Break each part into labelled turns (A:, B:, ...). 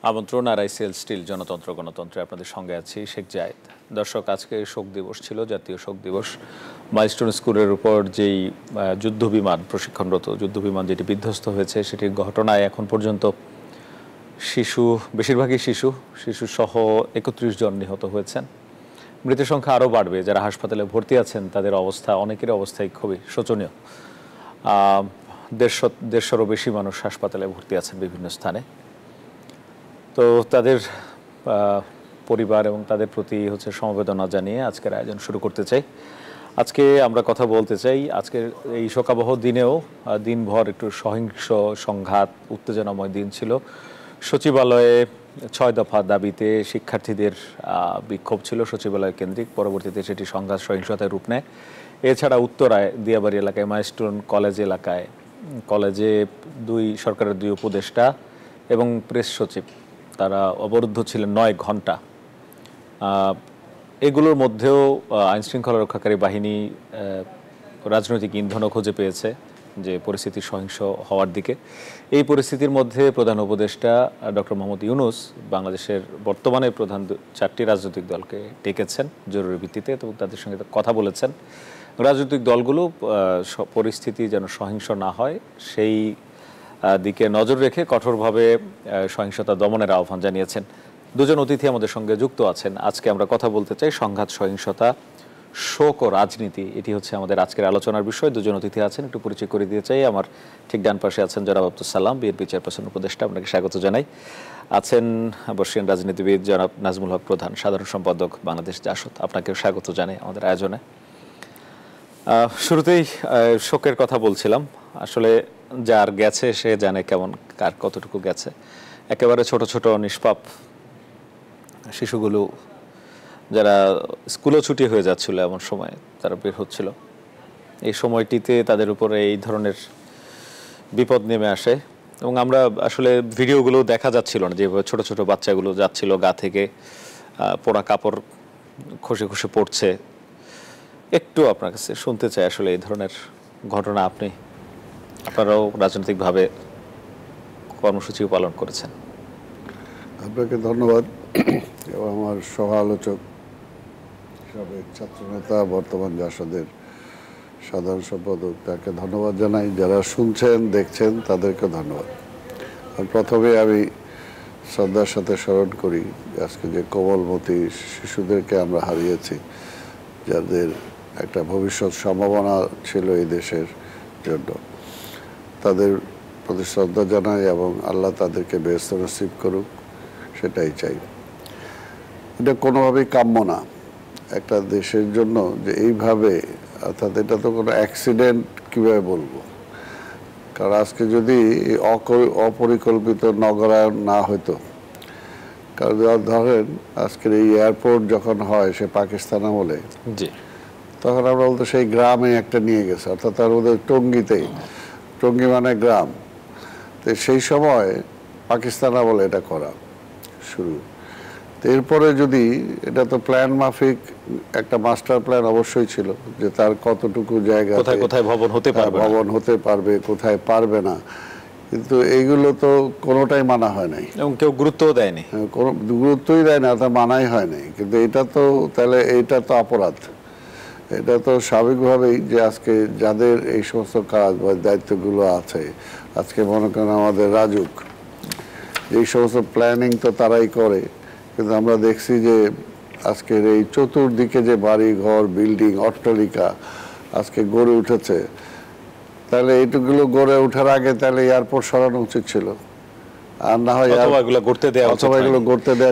A: আমন্ত্রণ RICL still জনতন্ত্র গণতন্ত্রে আপনাদের সঙ্গে আছি শেখ জায়েদ। দর্শক, আজকে শোক দিবস ছিল, জাতীয় শোক দিবস। মাইলস্টোন স্কুলের উপর যেই যুদ্ধবিমান, প্রশিক্ষণরত যুদ্ধবিমান যেটি বিধ্বস্ত হয়েছে, সেটির ঘটনায় এখন পর্যন্ত শিশু, বেশিরভাগই শিশু সহ 31 জন নিহত হয়েছেন। মৃতের সংখ্যা আরও বাড়বে। যারা হাসপাতালে ভর্তি আছেন তাদের অবস্থা, অনেকের অবস্থাই খুবই শোচনীয়। 150-150-রও বেশি মানুষ হাসপাতালে ভর্তি আছেন বিভিন্ন স্থানে। তো তাদের পরিবার এবং তাদের প্রতি সমবেদনা জানিয়ে আজকের আয়োজন শুরু করতে চাই। আজকে আমরা কথা বলতে চাই, আজকের এই শোকাবহ দিনেও দিনভর একটু সহিংস সংঘাত, উত্তেজনাময় দিন ছিল। সচিবালয়ে 6 দফা দাবিতে শিক্ষার্থীদের বিক্ষোভ ছিল সচিবালয় কেন্দ্রিক। পরবর্তীতে সেটি সংঘাত, সহিংসতায় রূপ নেয়। এছাড়া উত্তরায় দিয়াবাড়ি এলাকায়, মাইলস্টোন কলেজ এলাকায়, কলেজে সরকারের 2 উপদেষ্টা এবং প্রেস সচিব তারা অবরুদ্ধ ছিলেন 9 ঘন্টা। এগুলোর মধ্যেও আইনশৃঙ্খলা রক্ষাকারী বাহিনী রাজনৈতিক ইন্ধনও খুঁজে পেয়েছে যে পরিস্থিতি সহিংস হওয়ার দিকে। এই পরিস্থিতির মধ্যে প্রধান উপদেষ্টা ডক্টর মোহাম্মদ ইউনূস বাংলাদেশের বর্তমানে প্রধান 4টি রাজনৈতিক দলকে ডেকেছেন জরুরি ভিত্তিতে এবং তাদের সঙ্গে কথা বলেছেন। রাজনৈতিক দলগুলো পরিস্থিতি যেন সহিংস না হয় সেই দিকে নজর রেখে কঠোরভাবে সহিংসতা দমনের আহ্বান জানিয়েছেন। 2 জন অতিথি আমাদের সঙ্গে যুক্ত আছেন। আজকে আমরা কথা বলতে চাই সংঘাত, সহিংসতা, শোক ও রাজনীতি। এটি হচ্ছে আমাদের আজকের আলোচনার বিষয়। 2 জন অতিথি আছেন, একটু পরিচয় করে দিতে চাই। আমার ঠিক ডান পাশে আছেন জনাব আব্দুস সালাম, বিএনপি চেয়ারপারসন উপদেষ্টা, আপনাকে স্বাগত জানাই। আছেন বর্ষীয়ান রাজনীতিবিদ জনাব নাজমুল হক প্রধান, সাধারণ সম্পাদক বাংলাদেশ জাসদ, আপনাকেও স্বাগত জানাই আমাদের আয়োজনে। শুরুতেই শোকের কথা বলছিলাম। আসলে যার গেছে সে জানে কেমন, কার কতটুকু গেছে। একেবারে ছোট ছোট নিষ্পাপ শিশুগুলো, যারা স্কুলও ছুটি হয়ে যাচ্ছিল, এমন সময় তারা বের হচ্ছিল। এই সময়টিতে তাদের উপরে এই ধরনের বিপদ নেমে আসে এবং আমরা আসলে ভিডিওগুলো দেখা যাচ্ছিল না, যেভাবে ছোট ছোট বাচ্চাগুলো যাচ্ছিল, গা থেকে পোড়া কাপড় খসে খসে পড়ছে। একটু আপনার কাছে শুনতে চাই, আসলে এই ধরনের ঘটনা আপনারাও রাজনৈতিকভাবে কর্মসূচিও পালন করেছেন।
B: আপনাকে ধন্যবাদ এবং আমার সহ আলোচক সাবেক ছাত্রনেতা, বর্তমান জাসদের সাধারণ সম্পাদক, তাকে ধন্যবাদ জানাই। যারা শুনছেন, দেখছেন, তাদেরকে ধন্যবাদ। প্রথমে আমি শ্রদ্ধার সাথে স্মরণ করি আজকে যে কোমলমতি শিশুদেরকে আমরা হারিয়েছি, যাদের একটা ভবিষ্যৎ সম্ভাবনা ছিল এই দেশের জন্য। তাদের প্রতি শ্রদ্ধা জানাই এবং আল্লাহ তাদেরকে বেহেশত নসিব করুক, সেটাই চাই। এটা কোনোভাবেই কাম্য না একটা দেশের জন্য যে এইভাবে, অর্থাৎ এটা তো কোনো অ্যাক্সিডেন্ট কীভাবে বলবো, কারণ আজকে যদি অপরিকল্পিত নগরায়ণ না হতো, কারণ ধরেন আজকের এই এয়ারপোর্ট যখন হয় সে পাকিস্তান আমলে, তখন আমরা বলতো সেই গ্রামে একটা নিয়ে গেছে, অর্থাৎ তার মধ্যে টঙ্গীতেই, টঙ্গী মানে গ্রাম। তো সেই সময় পাকিস্তান আমলে এটা করা শুরু। তো এরপরে যদি এটা তো প্ল্যান মাফিক একটা মাস্টার প্ল্যান অবশ্যই ছিল যে তার কতটুকু জায়গা,
A: কোথায় ভবন
B: হতে পারবে, কোথায় পারবে না, কিন্তু এইগুলো তো কোনোটাই মানা হয় নাই
A: এবং কেউ গুরুত্বও দেয়নি,
B: কোনো গুরুত্বই দেয় না, তা মানাই হয় নাই। কিন্তু এটা তো তাহলে এইটা তো অপরাধ। এটা তো স্বাভাবিকভাবেই যে আজকে যাদের এই সমস্ত কাজ বা দায়িত্বগুলো আছে, আজকে মনে করেন আমাদের রাজুক, এই সমস্ত প্ল্যানিং তো তারাই করে। কিন্তু আমরা দেখছি যে আজকের এই চতুর্দিকে যে বাড়ি ঘর, বিল্ডিং, অট্টালিকা আজকে গড়ে উঠেছে, তাহলে এইটুকুগুলো গড়ে ওঠার আগে তাহলে এয়ারপোর্ট সরানো উচিত ছিল, আর না হয়
A: এগুলো গড়তে দেওয়া।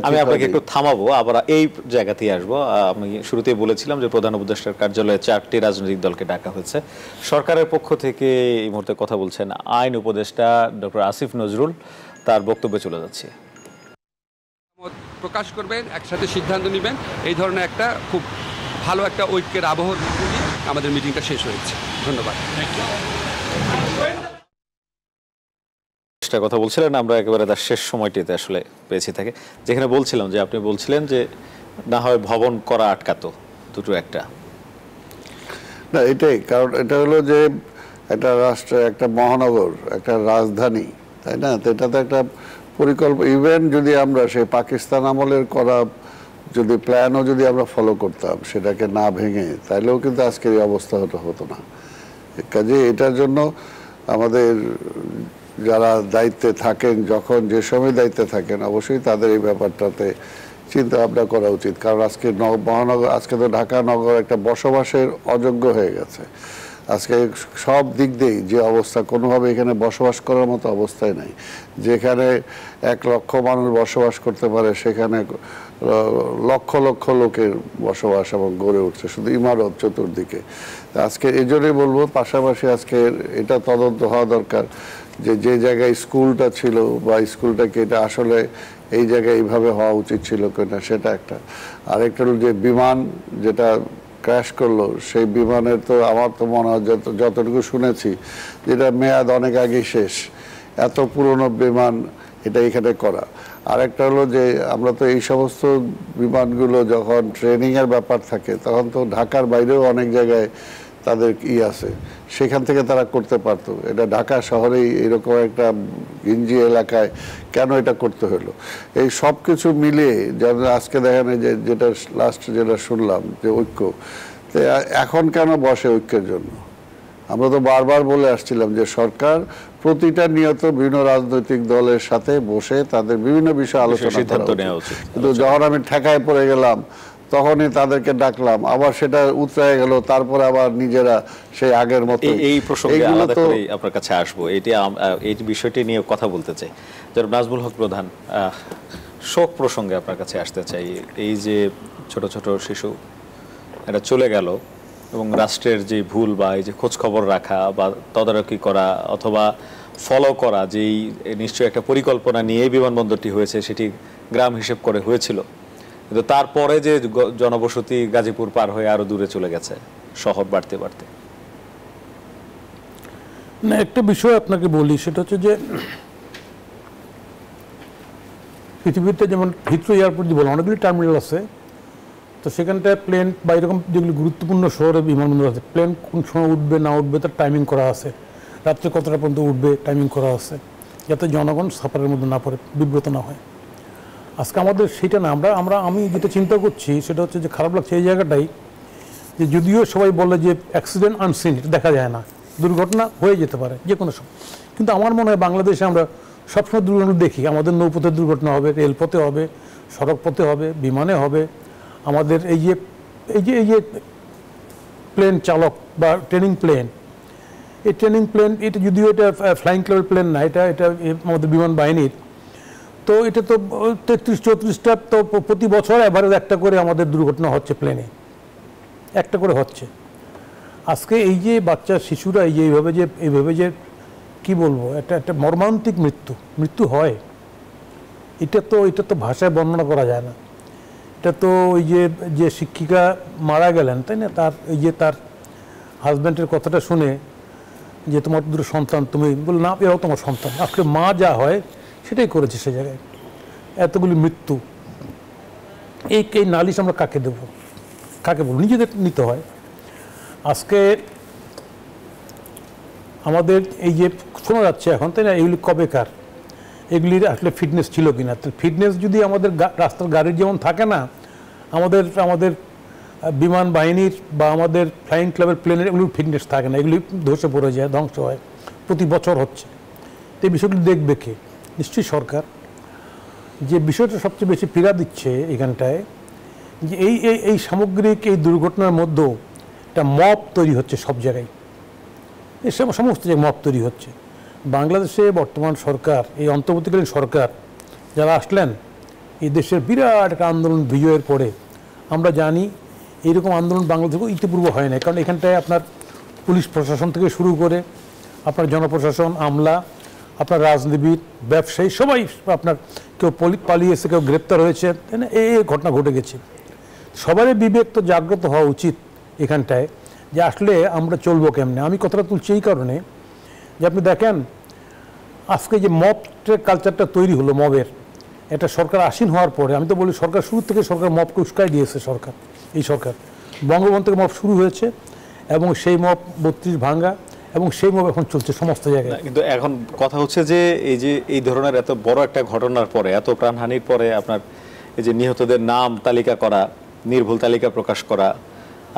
A: আমি আপনাকে একটু থামাবো, আবার এই জায়গাতেই আসবো। আমি শুরুতেই বলেছিলাম যে প্রধান উপদেষ্টার কার্যালয়ে 4টি রাজনৈতিক দলকে ডাকা হয়েছে। সরকারের পক্ষ থেকে এই মুহূর্তে কথা বলছেন আইন উপদেষ্টা ডক্টর আসিফ নজরুল। তার বক্তব্যে চলে যাচ্ছে।
C: প্রকাশ করবেন, একসাথে সিদ্ধান্ত নেবেন, এই ধরনের একটা খুব ভালো একটা ঐক্যের আবহ নিয়ে আমাদের মিটিংটা শেষ হয়েছে। ধন্যবাদ।
A: কথা বলছিলেন, আমরা একেবারে তার শেষ সময়টিতে আসলে পেয়েছি থাকে, যেখানে বলছিলাম যে আপনি বলছিলেন যে না হয় ভবন করা আটকাতো, দুটো একটা
B: না, এটাই কারণ। এটা হলো যে একটা রাষ্ট্র, একটা মহানগর, একটা রাজধানী, তাই না? তো এটা তো একটা ইভেন যদি আমরা সেই পাকিস্তান আমলের করা যদি প্ল্যানও যদি আমরা ফলো করতাম, সেটাকে না ভেঙে, তাইলেও কিন্তু আজকের এই অবস্থা হতো না। কাজে এটার জন্য আমাদের যারা দায়িত্বে থাকেন, যখন যে সময় দায়িত্বে থাকেন, অবশ্যই তাদের এই ব্যাপারটাতে চিন্তা ভাবনা করা উচিত। কারণ আজকে মহানগর, আজকে তো ঢাকা নগর একটা বসবাসের অযোগ্য হয়ে গেছে। আজকে সব দিক দিয়েই যে অবস্থা, কোনোভাবে এখানে বসবাস করার মতো অবস্থায় নাই। যেখানে 1 লক্ষ মানুষ বসবাস করতে পারে, সেখানে লক্ষ লক্ষ লোকের বসবাস এবং গড়ে উঠছে শুধু ইমারত চতুর্দিকে। আজকে এই জন্যই বলবো, পাশাপাশি আজকে এটা তদন্ত হওয়া দরকার যে যে জায়গায় স্কুলটা ছিল বা স্কুলটাকে এটা আসলে এই জায়গায় এইভাবে হওয়া উচিত ছিল কিনা, সেটা একটা। আরেকটা হলো যে বিমান যেটা ক্র্যাশ করলো, সেই বিমানের তো আমার তো মনে হয় যতটুকু শুনেছি, যেটা মেয়াদ অনেক আগেই শেষ, এত পুরনো বিমান এটা এখানে করা। আরেকটা হলো যে আমরা তো এই সমস্ত বিমানগুলো যখন ট্রেনিংয়ের ব্যাপার থাকে, তখন তো ঢাকার বাইরেও অনেক জায়গায় তাদের আছে, সেখান থেকে তারা করতে পারতো। এটা ঢাকা শহরেই এরকম একটা গিঞ্জি এলাকায় কেন এটা করতে হলো? এই সব কিছু মিলিয়ে যেন আজকে দেখেন যে যেটা লাস্ট যেটা শুনলাম যে ঐক্য, তো এখন কেন বসে ঐক্যের জন্য? আমরা তো বারবার বলে আসছিলাম যে সরকার প্রতিটা নিয়ত বিভিন্ন রাজনৈতিক দলের সাথে বসে তাদের বিভিন্ন বিষয়ে আলোচনা করা উচিত। কিন্তু যখন আমি ঠেকায় পড়ে গেলাম, তখনই তাদেরকে ডাকলাম, আবার সেটা উতরায় গেল, তারপরে আবার নিজেরা সেই আগের মতো।
A: এই প্রসঙ্গে আলাদা করে আপনার কাছে আসবো, এই বিষয়টি নিয়ে কথা বলতে চাই। জনাব নাজমুল হক প্রধান, শোক প্রসঙ্গে আপনার কাছে আসতে চাই। এই যে ছোট ছোট শিশু এটা চলে গেল, এবং রাষ্ট্রের যে ভুল বা এই যে খোঁজ খবর রাখা বা তদারকি করা অথবা ফলো করা, যেই নিশ্চয়ই একটা পরিকল্পনা নিয়ে বিমানবন্দরটি হয়েছে, সেটি গ্রাম হিসেব করে হয়েছিল, কিন্তু তারপরে যে জনবসতি গাজীপুর পার হয়ে আরো দূরে চলে গেছে, শহর বাড়তে বাড়তে।
D: না, একটা বিষয় আপনাকে বলি, সেটা হচ্ছে যে পৃথিবীতে যেমন হিথ্রো এয়ারপোর্ট দিয়ে বলো, অনেকগুলি টার্মিনাল আছে, তো সেখানটায় প্লেন বা এরকম যেগুলি গুরুত্বপূর্ণ শহরে বিমানবন্দর আছে, প্লেন কোন সময় উঠবে না উঠবে তার টাইমিং করা আছে, রাত্রে কতটা পর্যন্ত উঠবে টাইমিং করা আছে, যাতে জনগণ সাফারের মধ্যে না পড়ে, বিব্রত না হয়। আজকে আমাদের সেটা না, আমি যেটা চিন্তা করছি সেটা হচ্ছে যে খারাপ লাগছে এই জায়গাটাই, যে যদিও সবাই বলে যে অ্যাক্সিডেন্ট আনসিন, এটা দেখা যায় না, দুর্ঘটনা হয়ে যেতে পারে যে কোনো সময়, কিন্তু আমার মনে হয় বাংলাদেশে আমরা সবসময় দুর্ঘটনা দেখি। আমাদের নৌপথে দুর্ঘটনা হবে, রেলপথে হবে, সড়ক পথে হবে, বিমানে হবে। আমাদের এই যে প্লেন চালক বা ট্রেনিং প্লেন, এই ট্রেনিং প্লেন, এটা যদিও এটা ফ্লাইং ক্লাবের প্লেন না, এটা আমাদের বিমান বাহিনীর, তো এটা তো 33-34টা, তো প্রতি বছর এভারেজ একটা করে আমাদের দুর্ঘটনা হচ্ছে, প্লেনে একটা করে হচ্ছে। আজকে এই যে বাচ্চা শিশুরা এইভাবে যে কি বলবো, একটা মর্মান্তিক মৃত্যু হয়, এটা তো ভাষায় বর্ণনা করা যায় না। এটা তো ওই যে শিক্ষিকা মারা গেলেন, তাই না, তার হাজব্যান্ডের কথাটা শুনে যে তোমার দুটো সন্তান, তুমি বল না, এরাও তোমার সন্তান। আজকে মা যা হয় সেটাই করেছে সে জায়গায়, এতগুলি মৃত্যু। এই নালিশ আমরা কাকে দেব, কাকে বলবো? নিজেদের নিতে হয়। আজকে আমাদের এই যে শোনা যাচ্ছে এখন, তাই না, এগুলি কবেকার, এগুলির আসলে ফিটনেস ছিল কিনা? ফিটনেস যদি আমাদের রাস্তার গাড়ির যেমন থাকে না, আমাদের বিমান বাহিনীর বা আমাদের ফ্লাইং ক্লাবের প্লেনের এগুলির ফিটনেস থাকে না, এগুলি ধসে পড়ে যায়, ধ্বংস হয়, প্রতি বছর হচ্ছে। তো এই বিষয়গুলি দেখবে কে? নিশ্চয়ই সরকার। যে বিষয়টা সবচেয়ে বেশি পীড়া দিচ্ছে এখানটায়, যে এই সামগ্রিক এই দুর্ঘটনার মধ্যেও একটা মব তৈরি হচ্ছে সব জায়গায়, এই সমস্ত জায়গায় মব তৈরি হচ্ছে। বাংলাদেশে বর্তমান সরকার, এই অন্তর্বর্তীকালীন সরকার যারা আসলেন, এই দেশের বিরাট একটা আন্দোলন বিজয়ের পরে আমরা জানি এইরকম আন্দোলন বাংলাদেশে ইতিপূর্বে হয় না। কারণ এখানটায় আপনার পুলিশ প্রশাসন থেকে শুরু করে আপনার জনপ্রশাসন, আমলা, আপনার রাজনীতিবিদ, ব্যবসায়ী, সবাই আপনার কেউ পালিয়েছে, কেউ গ্রেপ্তার হয়েছে, তাই না, এই ঘটনা ঘটে গেছে। সবারই বিবেক তো জাগ্রত হওয়া উচিত এখানটায়, যে আসলে আমরা চলবো কেমনে। আমি কথাটা তুলছি এই কারণে যে আপনি দেখেন আজকে যে মব কালচারটা তৈরি হলো, মবের, এটা সরকার আসীন হওয়ার পরে, আমি তো বলি সরকার শুরু থেকে সরকার মবকে উস্কাই দিয়েছে। এই সরকার বঙ্গবন্ধু থেকে মব শুরু হয়েছে, এবং সেই মব 32 ভাঙ্গা এবং সেই মব এখন চলছে সমস্ত জায়গায়।
A: কিন্তু এখন কথা হচ্ছে যে এই ধরনের এত বড় একটা ঘটনার পরে, এত প্রাণহানির পরে আপনার এই যে নিহতদের নাম তালিকা করা, নির্ভুল তালিকা প্রকাশ করা,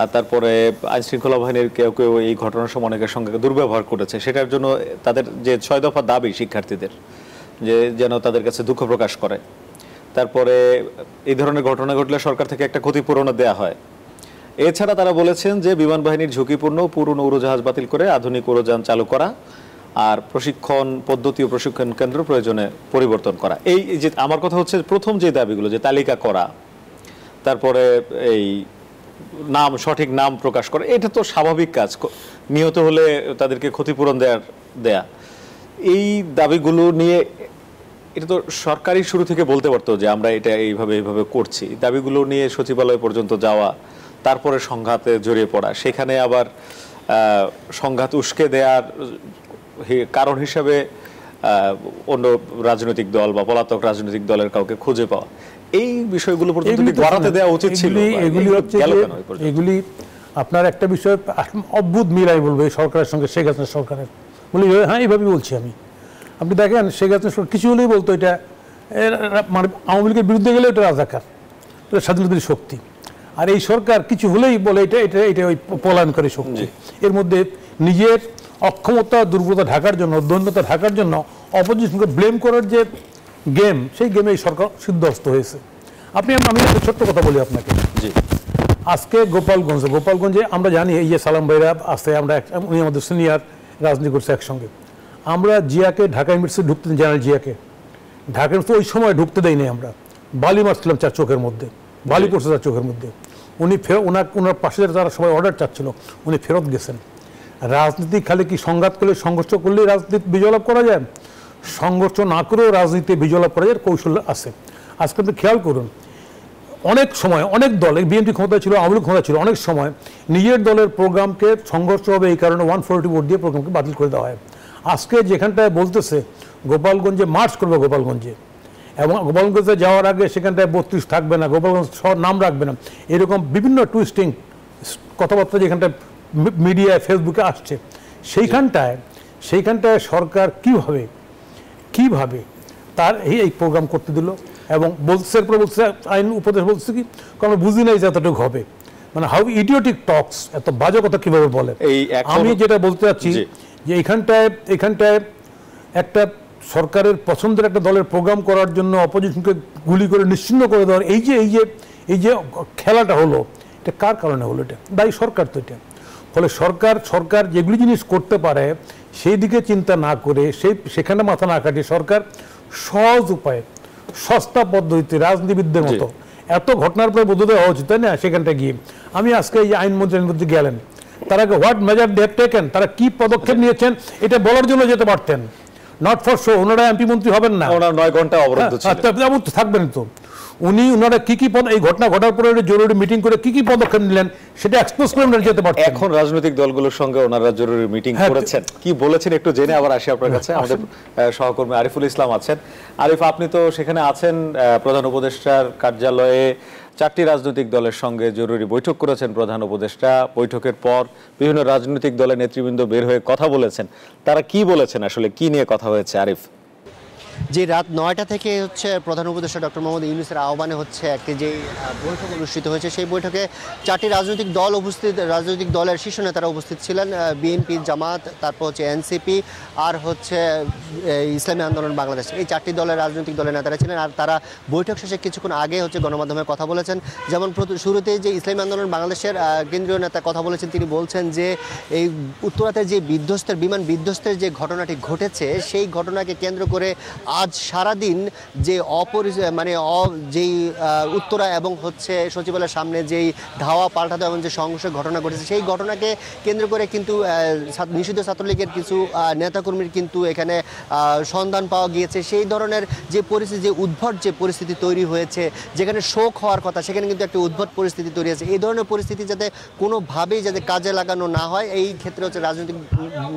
A: আর তারপরে আইন শৃঙ্খলা বাহিনীর কেউ কেউ এই ঘটনার সময় অনেকের সঙ্গে দুর্ব্যবহার করেছে, সেটার জন্য তাদের যে 6 দফা দাবি শিক্ষার্থীদের যে যেন তাদের কাছে দুঃখ প্রকাশ করে, তারপরে এই ধরনের ঘটনা ঘটলে সরকার থেকে একটা ক্ষতিপূরণও দেওয়া হয়। এছাড়া তারা বলেছেন যে বিমান বাহিনীর ঝুঁকিপূর্ণ পুরনো উড়োজাহাজ বাতিল করে আধুনিক উড়োযান চালু করা, আর প্রশিক্ষণ পদ্ধতি ও প্রশিক্ষণ কেন্দ্র প্রয়োজনে পরিবর্তন করা। এই যে আমার কথা হচ্ছে প্রথম যে দাবিগুলো, যে তালিকা করা, তারপরে এই নাম, সঠিক নাম প্রকাশ করা, এটা তো স্বাভাবিক কাজ। নিহত হলে তাদেরকে ক্ষতিপূরণ দেয়া, এই দাবিগুলো নিয়ে এটা তো সরকারই শুরু থেকে বলতে পারতো যে আমরা এটা এইভাবে করছি। দাবিগুলো নিয়ে সচিবালয় পর্যন্ত যাওয়া, তারপরে সংঘাতে জড়িয়ে পড়া, সেখানে আবার সংঘাত উস্কে দেওয়ার কারণ হিসাবে অন্য রাজনৈতিক দল বা পলাতক রাজনৈতিক দলের কাউকে খুঁজে পাওয়া, এই বিষয়গুলো পর্যন্ত গড়াতে দেওয়া উচিত ছিল।
D: এগুলি আপনার একটা বিষয় অদ্ভুত মিল, আমি বলবো এই সরকারের সঙ্গে শেখ হাসিনা সরকারের, বলি হ্যাঁ এইভাবেই বলছি আমি। আপনি দেখেন শেখ হাসিনা সরকার কিছু হলেই বলতো এটা মানে আওয়ামী লীগের বিরুদ্ধে গেলে এটা রাজাকার, এটা স্বাধীনতার শক্তি। আর এই সরকার কিছু হলেই বলে এটা ওই পলায়নকারী শক্তি। এর মধ্যে নিজের অক্ষমতা, দুর্বলতা ঢাকার জন্য, দৈন্যতা ঢাকার জন্য অপোজিশনকে ব্লেম করার যে গেম, সেই গেমে এই সরকার সিদ্ধহস্ত হয়েছে। আমি একটা ছোট্ট কথা বলি আপনাকে। আজকে গোপালগঞ্জে আমরা জানি এই যে সালাম ভাইরা আছে, আমরা উনি আমাদের সিনিয়র রাজনীতি করছে একসঙ্গে। আমরা জিয়াকে ঢাকা ইউনিভার্সিটি ঢুকতে, জেনারেল জিয়াকে ঢাকা ইউনিভার্সিটি ওই সময় ঢুকতে দেয়নি। আমরা বালি মারছিলাম চার চোখের মধ্যে, বালি পড়ছে তার চোখের মধ্যে। উনি ওনার পাশে যারা সবাই অর্ডার চাচ্ছিল, উনি ফেরত গেছেন। রাজনীতি খালি কি সংঘাত করলে, সংঘর্ষ করলেই রাজনীতি বিজয় লাভ করা যায়? সংঘর্ষ না করেও রাজনীতি বিজয় লাভ করা যায়, কৌশল আছে। আজকে আপনি খেয়াল করুন, অনেক সময় অনেক দল, বিএনপি ক্ষমতা ছিল, আওয়ামী লীগ ক্ষমতা ছিল, অনেক সময় নিজের দলের প্রোগ্রামকে সংঘর্ষ হবে এই কারণে 140 ভোট দিয়ে প্রোগ্রামকে বাতিল করে দেওয়া হয়। আজকে যেখানটায় বলতেছে গোপালগঞ্জে মার্চ করবে, গোপালগঞ্জে, এবং গোপালগঞ্জে যাওয়ার আগে সেখানটায় 32 থাকবে না, গোপালগঞ্জ নাম রাখবে না, এরকম বিভিন্ন টুইস্টিং কথাবার্তা যেখানটায় মিডিয়ায় ফেসবুকে আসছে, সেইখানটায় সরকার কিভাবে তার এই প্রোগ্রাম করতে দিল। এবং বলছে আইন উপদেশ বলছে কি, কারণ বুঝি নাই যে এতটুকু হবে, মানে হাউ ইডিওটিক টক্স, এত বাজে কথা কিভাবে বলে। আমি যেটা বলতে চাচ্ছি যে এখানটায় একটা সরকারের পছন্দের একটা দলের প্রোগ্রাম করার জন্য অপোজিশনকে গুলি করে নিশ্চিহ্ন করে দেওয়ার এই যে খেলাটা হলো, এটা কার কারণে হলো? এটা দায়ী সরকার তো। এটা ফলে সরকার যেগুলি জিনিস করতে পারে সেই দিকে চিন্তা না করে, সেখানে মাথা না কাটিয়ে সরকার সহজ উপায়ে, সস্তা পদ্ধতিতে, রাজনীতিবিদদের মতো এত ঘটনার পরে বোধ হওয়া উচিত, তাই না? সেখানটা গিয়ে আমি আজকে এই আইনমন্ত্রী গেলেন, তারা what measure they have taken, তারা কি পদক্ষেপ নিয়েছেন এটা বলার জন্য যেতে পারতেন। নট ফর শো, ওনারা এমপি মন্ত্রী হবেন না,
A: 9 ঘন্টা অবরুদ্ধ ছিল,
D: থাকবেন তো। ওনারা কি এই ঘটনা ঘটার পরে জরুরি মিটিং করে কি পদক্ষেপ নিলেন সেটা এক্সপ্রেস করে ওনারা যেতে পারতেন।
A: এখন রাজনৈতিক দলগুলোর সঙ্গে ওনারা জরুরি মিটিং করেছেন, কি বলেছেন একটু জেনে আবার আসি আপনার কাছে। আমাদের সহকর্মী আরিফুল ইসলাম আছেন। আরিফ, আপনি তো সেখানে আছেন, প্রধান উপদেষ্টার কার্যালয়ে 4টি রাজনৈতিক দলের সঙ্গে জরুরি বৈঠক করেছেন প্রধান উপদেষ্টা। বৈঠকের পর বিভিন্ন রাজনৈতিক দলের নেতৃবৃন্দ বের হয়ে কথা বলেছেন। তারা কি বলেছেন, আসলে কি নিয়ে কথা হয়েছে? আরিফ,
E: যে রাত 9টা থেকে প্রধান উপদেষ্টা ডক্টর মোহাম্মদ ইউনূসের আহ্বানে একটি যে বৈঠক অনুষ্ঠিত হয়েছে, সেই বৈঠকে 4টি রাজনৈতিক দলের শীর্ষ নেতারা উপস্থিত ছিলেন। বিএনপি, জামাত, তারপর এনসিপি আর ইসলামী আন্দোলন বাংলাদেশ, এই 4টি রাজনৈতিক দলের নেতারা ছিলেন। আর তারা বৈঠক শেষে কিছুক্ষণ আগে গণমাধ্যমে কথা বলেছেন। যেমন শুরুতেই যে ইসলামী আন্দোলন বাংলাদেশের কেন্দ্রীয় নেতা কথা বলেছেন, তিনি বলছেন যে এই উত্তরাতে যে বিমান বিধ্বস্তের যে ঘটনাটি ঘটেছে, সেই ঘটনাকে কেন্দ্র করে আজ সারাদিন যে যেই উত্তরা এবং সচিবালয়ের সামনে যেই ধাওয়া পাল্টা এবং যে সংঘর্ষের ঘটনা ঘটেছে, সেই ঘটনাকে কেন্দ্র করে কিন্তু নিষিদ্ধ ছাত্রলীগের কিছু নেতাকর্মীর কিন্তু এখানে সন্ধান পাওয়া গিয়েছে। সেই ধরনের যে পরিস্থিতি, যে উদ্ভট যে পরিস্থিতি তৈরি হয়েছে, যেখানে শোক হওয়ার কথা সেখানে কিন্তু একটা উদ্ভট পরিস্থিতি তৈরি হয়েছে। এই ধরনের পরিস্থিতি যাতে কোনোভাবেই কাজে লাগানো না হয়, এই ক্ষেত্রে রাজনৈতিক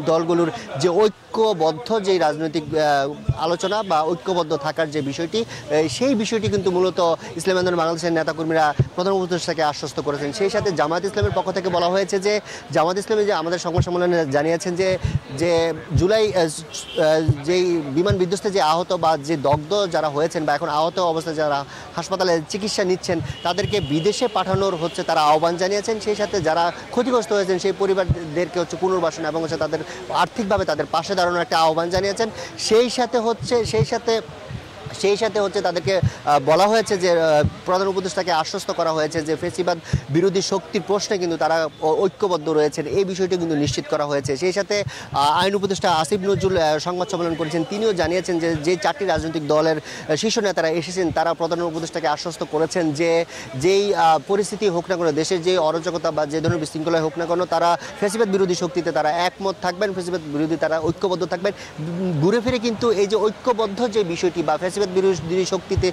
E: দলগুলোর যে ঐক্যবদ্ধ যে রাজনৈতিক আলোচনা বা ঐক্যবদ্ধ থাকার যে বিষয়টি, সেই বিষয়টি কিন্তু মূলত ইসলামী আন্দোলন বাংলাদেশের নেতাকর্মীরা প্রধান উপদেষ্টাকে আশ্বস্ত করেছেন। সেই সাথে জামায়াত ইসলামের পক্ষ থেকে বলা হয়েছে যে জামায়াত ইসলামী যে আমাদের সংবাদ সম্মেলনে জানিয়েছেন যে জুলাই যেই বিমান বিধ্বস্তে যে আহত বা যে দগ্ধ যারা হয়েছেন বা এখন আহত অবস্থায় যারা হাসপাতালে চিকিৎসা নিচ্ছেন তাদেরকে বিদেশে পাঠানোর তারা আহ্বান জানিয়েছেন। সেই সাথে যারা ক্ষতিগ্রস্ত হয়েছেন সেই পরিবারদেরকে পুনর্বাসন এবং তাদের আর্থিকভাবে তাদের পাশে দাঁড়ানোর একটা আহ্বান জানিয়েছেন। সেই সাথে তাদেরকে বলা হয়েছে যে প্রধান উপদেষ্টাকে আশ্বস্ত করা হয়েছে যে ফ্যাসিবাদ বিরোধী শক্তির প্রশ্নে কিন্তু তারা ঐক্যবদ্ধ রয়েছেন, এই বিষয়টি কিন্তু নিশ্চিত করা হয়েছে। সেই সাথে আইন উপদেষ্টা আসিফ নজরুল সংবাদ সম্মেলন করেছেন, তিনিও জানিয়েছেন যে চারটি রাজনৈতিক দলের শীর্ষ নেতারা এসেছেন তারা প্রধান উপদেষ্টাকে আশ্বস্ত করেছেন যে যেই পরিস্থিতি হোক না কেন, দেশের যে অরাজকতা বা যে ধরনের বিশৃঙ্খলায় হোক না কেন, তারা ফ্যাসিবাদ বিরোধী শক্তিতে তারা একমত থাকবেন, ফ্যাসিবাদ বিরোধী তারা ঐক্যবদ্ধ থাকবেন। ঘুরে ফিরে কিন্তু এই যে ঐক্যবদ্ধ যে বিষয়টি বা ফ্যাসিবাদ বিরোধী শক্তিতে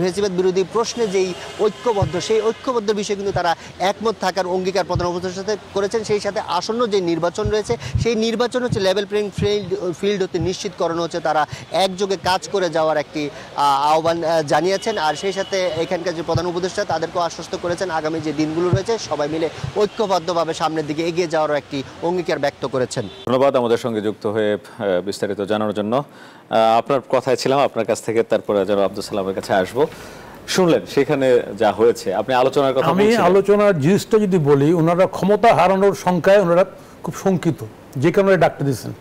E: ফ্যাসিবাদ বিরোধী প্রশ্নে যেই ঐক্যবদ্ধ, সেই ঐক্যবদ্ধ বিষয়ে কিন্তু তারা একমত থাকার অঙ্গীকার প্রধান উপদেষ্টার সাথে করেছেন। সেই সাথে আসন্ন যে নির্বাচন রয়েছে সেই নির্বাচন লেভেল প্লেইং ফিল্ড হতে নিশ্চিতকরণ তারা একযোগে কাজ করে যাওয়ার একটি আহ্বান জানিয়েছেন। আর সেই সাথে এখানকার যে প্রধান উপদেষ্টা তাদেরকেও আশ্বস্ত করেছেন আগামী যে দিনগুলো রয়েছে সবাই মিলে ঐক্যবদ্ধভাবে সামনের দিকে এগিয়ে যাওয়ার একটি অঙ্গীকার ব্যক্ত করেছেন।
A: ধন্যবাদ আমাদের সঙ্গে যুক্ত হয়ে বিস্তারিত জানানোর জন্য। আপনার কথায় ছিলাম, আপনার কাছ থেকে তারপরে যেন আব্দুল সালামের কাছে আসবো। শুনলেন সেখানে যা হয়েছে, আপনি আলোচনার কথা
D: আমি আলোচনার জিনিসটা যদি বলি, ওনারা ক্ষমতা হারানোর সংখ্যায় ওনারা খুব শঙ্কিত, যে কারণে ডাকতে দিয়েছেন।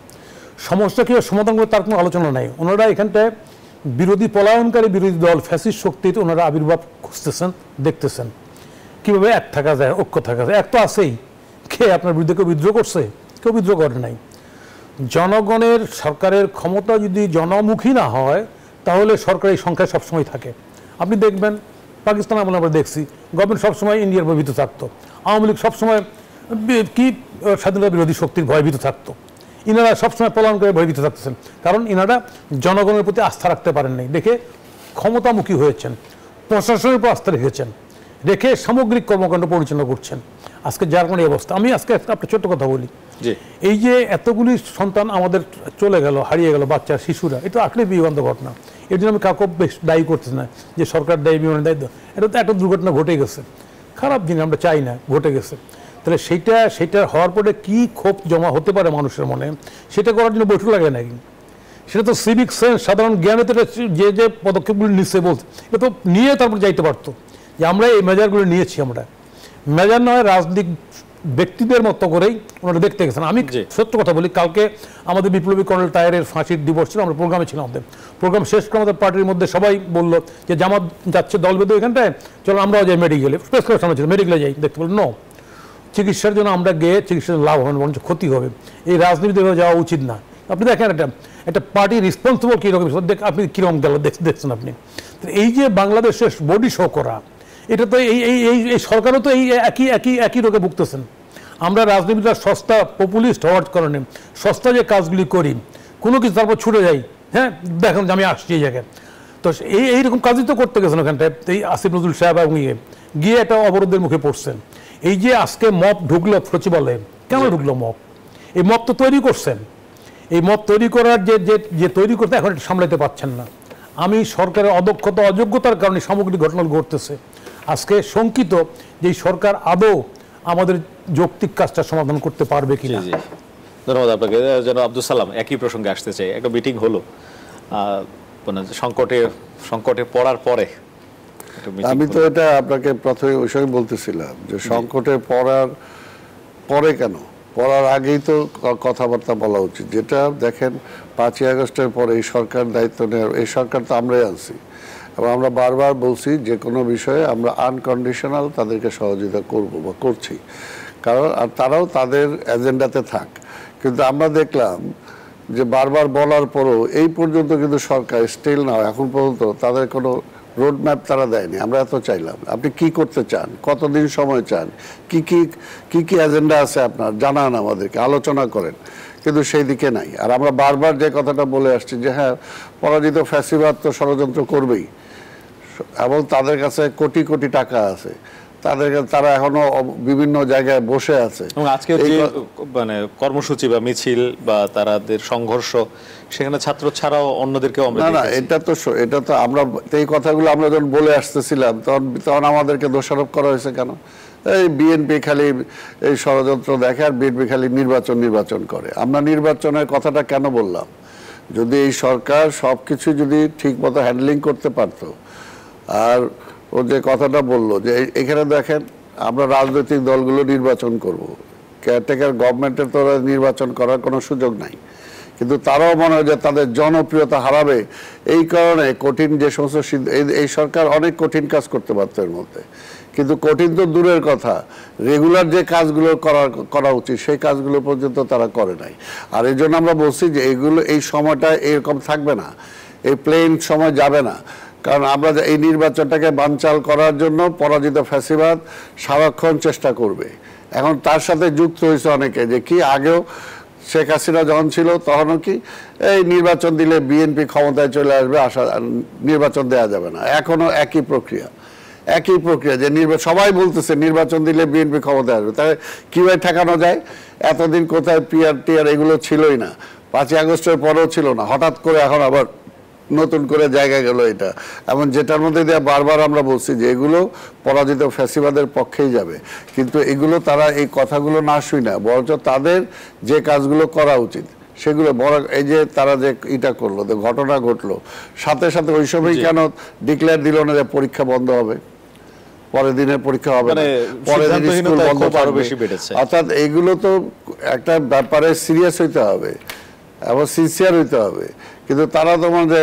D: সমস্যা কীভাবে সমাধান করে তার কোনো আলোচনা নাই। ওনারা এখানটায় বিরোধী পলায়নকারী বিরোধী দল ফ্যাসিস্ট শক্তিতে ওনারা আবির্ভাব খুঁজতেছেন, দেখতেছেন কীভাবে এক থাকা যায়, ঐক্য থাকা যায়। এক তো আছেই, কে আপনার বিরুদ্ধে কেউ বিদ্রোহ করছে? কেউ বিদ্রোহ করে নাই। জনগণের সরকারের ক্ষমতা যদি জনমুখী না হয় তাহলে সরকার এই সংখ্যায় সবসময় থাকে। আপনি দেখবেন পাকিস্তান আমলে আমরা দেখছি গভর্নমেন্ট সবসময় ইন্ডিয়ার ভয়ভীত থাকতো, আওয়ামী লীগ সবসময় কি স্বাধীনতা বিরোধী শক্তির ভয়ভীত থাকতো। ইনারা সবসময় পলায়ন করে ভয়ভীত থাকতেছেন, কারণ ইনারা জনগণের প্রতি আস্থা রাখতে পারেন নাই দেখে ক্ষমতামুখী হয়েছেন, প্রশাসনের উপর আস্থা রেখেছেন, রেখে সামগ্রিক কর্মকাণ্ড পরিচালনা করছেন। আজকে যার কোনো অবস্থা। আমি আজকে একটা ছোট্ট কথা বলি, এই যে এতগুলি সন্তান আমাদের চলে গেল, হারিয়ে গেল, বাচ্চা শিশুরা, এটা আসলে বিমান্ত ঘটনা। এর জন্য আমি কাউকে বেশ দায়ী করতেছি না যে সরকার দায়ী, বিমানের দায়িত্ব। এটা তো একটা দুর্ঘটনা ঘটে গেছে, খারাপ জিনিস, আমরা চাই না, ঘটে গেছে। তাহলে সেইটা হওয়ার পরে কি ক্ষোভ জমা হতে পারে মানুষের মনে, সেটা করার জন্য বৈঠক লাগে নাকি? সেটা তো সিভিক সেন্স, সাধারণ জ্ঞানে তো যে পদক্ষেপগুলো নিচ্ছে বলছে, এটা তো নিয়ে তারপর যাইতে পারতো যে আমরা এই মেজারগুলো নিয়েছি। আমরা মেজার নয়, রাজনৈতিক ব্যক্তিদের মতো করেই ওনারা দেখতে গেছেন। আমি সত্য কথা বলি, কালকে আমাদের বিপ্লবী কর্নেল তাহেরের ফাঁসির দিবস ছিল, আমরা প্রোগ্রামে ছিলাম। আমাদের প্রোগ্রাম শেষ করে আমাদের পার্টির মধ্যে সবাই বললো যে জামাত যাচ্ছে দল বেঁধে এখানটায়, চলো আমরাও যাই মেডিকেলে। প্রেস ক্লাবের সামনে ছিল, মেডিকেলে যাই। দেখতে বলল নো, চিকিৎসার জন্য আমরা গিয়ে চিকিৎসার লাভ হবে না, বরঞ্চ ক্ষতি হবে। এই রাজনীতিতে যাওয়া উচিত না। আপনি দেখেন একটা পার্টি রেসপন্সিবল কীরকম, আপনি কীরকম গেল দেখছেন আপনি। এই যে বাংলাদেশের বডি শো করা, এটা তো এই সরকারও তো এই একই রোগে ভুগতেছেন। আমরা রাজনীতিটা সস্তা পপুলিস্ট হওয়ার কারণে সস্তা যে কাজগুলি করি, কোনো কিছু তারপর ছুটে যাই, হ্যাঁ দেখেন যে আমি আসছি এই জায়গায়। তো এইরকম কাজই তো করতে গেছেন ওখানটায়। এই আসিফ নজরুল সাহেব এবং গিয়ে একটা অবরোধের মুখে পড়ছেন। এই যে আজকে মব ঢুকলো সচিবালয়ে, কেন ঢুকলো মব? এই মব তো তৈরি করছেন। এই মব তৈরি করার যে তৈরি করতে এখন এটা সামলাতে পারছেন না। আমি সরকারের অদক্ষতা, অযোগ্যতার কারণে সামগ্রিক ঘটনা ঘটতেছে। আজকে শঙ্কিত যে সরকার আদৌ আমাদের যৌক্তিক কাজটা সমাধান করতে পারবে কিনা।
A: ধন্যবাদ আপনাকে। যেন আব্দুল সালাম, একই প্রসঙ্গে আসতে চাই। একটা মিটিং হলো মানে সংকটে পড়ার পরে,
B: আমি তো এটা আপনাকে প্রথমে ওই সময় বলতেছিলাম যে সংকটে পড়ার পরে কেন, পড়ার আগেই তো কথাবার্তা বলা উচিত। যেটা দেখেন 5ই আগস্টের পরে এই সরকার দায়িত্ব নেওয়ার, এই সরকার তো আমরাই আনছি এবং আমরা বারবার বলছি যে কোনো বিষয়ে আমরা আনকন্ডিশনাল তাদেরকে সহযোগিতা করব বা করছি, কারণ আর তারাও তাদের এজেন্ডাতে থাক। কিন্তু আমরা দেখলাম যে বারবার বলার পরও এই পর্যন্ত কিন্তু সরকার স্টিল না, এখন পর্যন্ত তাদের কোনো রোড ম্যাপ তারা দেয়নি। আমরা এত চাইলাম, আপনি কি করতে চান, কতদিন সময় চান, কি এজেন্ডা আছে আপনার, জানান আমাদেরকে, আলোচনা করেন, কিন্তু সেই দিকে নাই। আর আমরা বারবার যে কথাটা বলে আসছি যে হ্যাঁ পরাজিত ফ্যাসিবাদ তো ষড়যন্ত্র করবেই এবং তাদের কাছে কোটি কোটি টাকা আছে, তারা এখনো বিভিন্ন জায়গায় বসে আছে।
A: এবং আজকে যে মানে কর্মসূচি বা মিছিল বা তাদের সংঘর্ষ, সেখানে ছাত্র ছাড়াও অন্যদেরকেও আমরা
B: না, এটা তো আমরা এই কথাগুলো আমরা যখন বলে আসতেছিলাম তখন আমাদেরকে দোষারোপ করা হয়েছে কেন? এই বিএনপি খালি এই ষড়যন্ত্র দেখে আর বিএনপি খালি নির্বাচন করে। আমরা নির্বাচনের কথাটা কেন বললাম? যদি এই সরকার সবকিছু যদি ঠিক মতো হ্যান্ডলিং করতে পারত, আর ও যে কথাটা বললো যে এখানে দেখেন আমরা রাজনৈতিক দলগুলো নির্বাচন করব, কেয়ারটেকার গভর্নমেন্টের তো নির্বাচন করার কোনো সুযোগ নাই, কিন্তু তারাও মনে হয় যে তাদের জনপ্রিয়তা হারাবে, এই কারণে কঠিন যে সমস্ত এই সরকার অনেক কঠিন কাজ করতে পারত এর মধ্যে, কিন্তু কঠিন তো দূরের কথা, রেগুলার যে কাজগুলো করা উচিত সেই কাজগুলো পর্যন্ত তারা করে নাই। আর এই জন্য আমরা বলছি যে এই সময়টা এরকম থাকবে না, এই প্লেন সময় যাবে না, কারণ আমরা এই নির্বাচনটাকে বানচাল করার জন্য পরাজিত ফ্যাসিবাদ সারাক্ষণ চেষ্টা করবে। এখন তার সাথে যুক্ত হয়েছে অনেকে যে কি আগেও শেখ হাসিনা যখন ছিল তখনও কি এই নির্বাচন দিলে বিএনপি ক্ষমতায় চলে আসবে, নির্বাচন দেওয়া যাবে না, এখনো একই প্রক্রিয়া যে সবাই বলতেছে নির্বাচন দিলে বিএনপি ক্ষমতায় আসবে, তাহলে কিভাবে ঠেকানো যায়? এতদিন কোথায় পিআর এগুলো ছিলই না, 5ই আগস্টের পরেও ছিল না, হঠাৎ করে এখন আবার নতুন করে জায়গা গেল এটা। এমন যেটার মধ্যে দিয়ে বারবার আমরা বলছি যে এগুলো পরাজিত ফ্যাসিবাদের পক্ষেই যাবে, কিন্তু এগুলো তারা এই কথাগুলো না শুই না, বরঞ্চ তাদের যে কাজগুলো করা উচিত সেগুলো বড়, এই যে তারা যে এটা করলো, ঘটনা ঘটলো, সাথে সাথে ওই সময় কেন ডিক্লেয়ার দিল না যে পরীক্ষা বন্ধ হবে, পরের দিনের পরীক্ষা হবে না, পরের দিন স্কুল বন্ধ থাকবে? অর্থাৎ এইগুলো তো একটা ব্যাপারে সিরিয়াস হইতে হবে এবং সিনসিয়ার হইতে হবে, কিন্তু তারা তোমার যে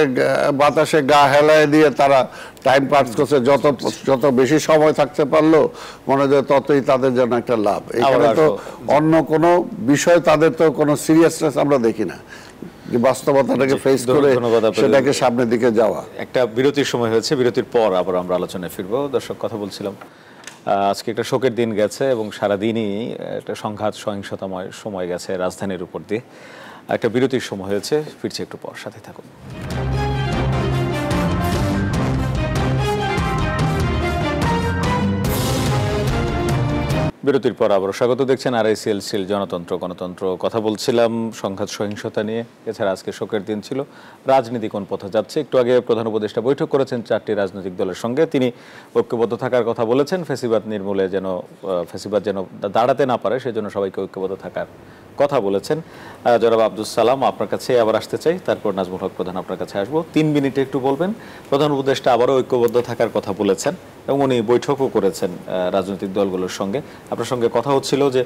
B: বাতাসে গা হেলায় দিয়ে তারা টাইম পাস করছে, যত বেশি সময় থাকতে পারলো মনে হয় ততই তাদের জন্য একটা লাভ। এখানে তো অন্য কোনো বিষয় তাদের তো কোনো সিরিয়াসনেস আমরা দেখি না, যে বাস্তবতাটাকে ফেস করে সেটাকে সামনের দিকে যাওয়া।
A: একটা বিরতির সময় হয়েছে, বিরতির পর আবার আমরা আলোচনায় ফিরবো। দর্শক, কথা বলছিলাম আজকে একটা শোকের দিন গেছে এবং সারাদিনই একটা সংঘাত সহিংসতাময় সময় গেছে রাজধানীর উপর দিয়ে। একটা বিরতির সময় হয়েছে, ফিরছে একটু পর, সাথে থাকুন। বিরতির পর আবার স্বাগত। দেখছেন RICL জনতন্ত্র গণতন্ত্র। কথা বলছিলাম সংঘাত সহিংসতা নিয়ে। এছাড়া আজকে শোকের দিন ছিল। রাজনীতি কোন পথে যাচ্ছে? একটু আগে প্রধান উপদেষ্টা বৈঠক করেছেন 4টি রাজনৈতিক দলের সঙ্গে। তিনি ঐক্যবদ্ধ থাকার কথা বলেছেন, ফ্যাসিবাদ নির্মূলে যেন ফ্যাসিবাদ যেন দাঁড়াতে না পারে সেজন্য সবাইকে ঐক্যবদ্ধ থাকার কথা বলেছেন। জনাব আব্দুল সালাম, আপনার কাছে আবার আসতে চাই, তারপর নাজমুল হক প্রধান আপনার কাছে আসবো। 3 মিনিটে একটু বলবেন। প্রধান উপদেষ্টা আবারও ঐক্যবদ্ধ থাকার কথা বলেছেন এবং উনি বৈঠকও করেছেন রাজনৈতিক দলগুলোর সঙ্গে। আপনার সঙ্গে কথা হচ্ছিল যে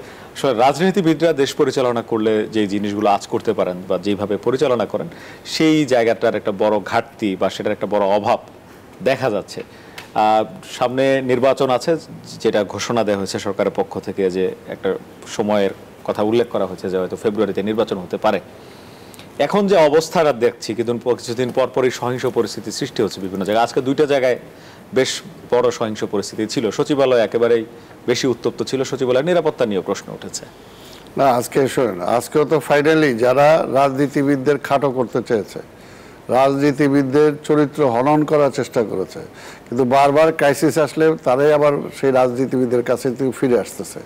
A: রাজনীতিবিদরা দেশ পরিচালনা করলে যে জিনিসগুলো আজ করতে পারেন বা যেভাবে পরিচালনা করেন, সেই জায়গাটার একটা বড় ঘাটতি বা সেটার একটা বড় অভাব দেখা যাচ্ছে। সামনে নির্বাচন আছে, যেটা ঘোষণা দেওয়া হয়েছে সরকারের পক্ষ থেকে, যে একটা সময়ের কথা উল্লেখ করা হয়েছে যে হয়তো ফেব্রুয়ারিতে নির্বাচন হতে পারে। এখন যে অবস্থাটা দেখছি, কিন্তু কিছুদিন পরপরই সহিংস পরিস্থিতি সৃষ্টি হচ্ছে বিভিন্ন জায়গায়। আজকে 2টা জায়গায় বেশ বড় সহিংস পরিস্থিতি ছিল। সচিবালয় একেবারেই বেশি উত্তপ্ত ছিল, সচিবালয়ের নিরাপত্তা নিয়ে প্রশ্ন উঠেছে।
B: না, আজকে শোনেন, আজকেও তো ফাইনালি যারা রাজনীতিবিদদের খাটো করতে চেয়েছে, রাজনীতিবিদদের চরিত্র হনন করার চেষ্টা করেছে, কিন্তু বারবার ক্রাইসিস আসলে তারাই আবার সেই রাজনীতিবিদদের কাছে ফিরে আসতেছে।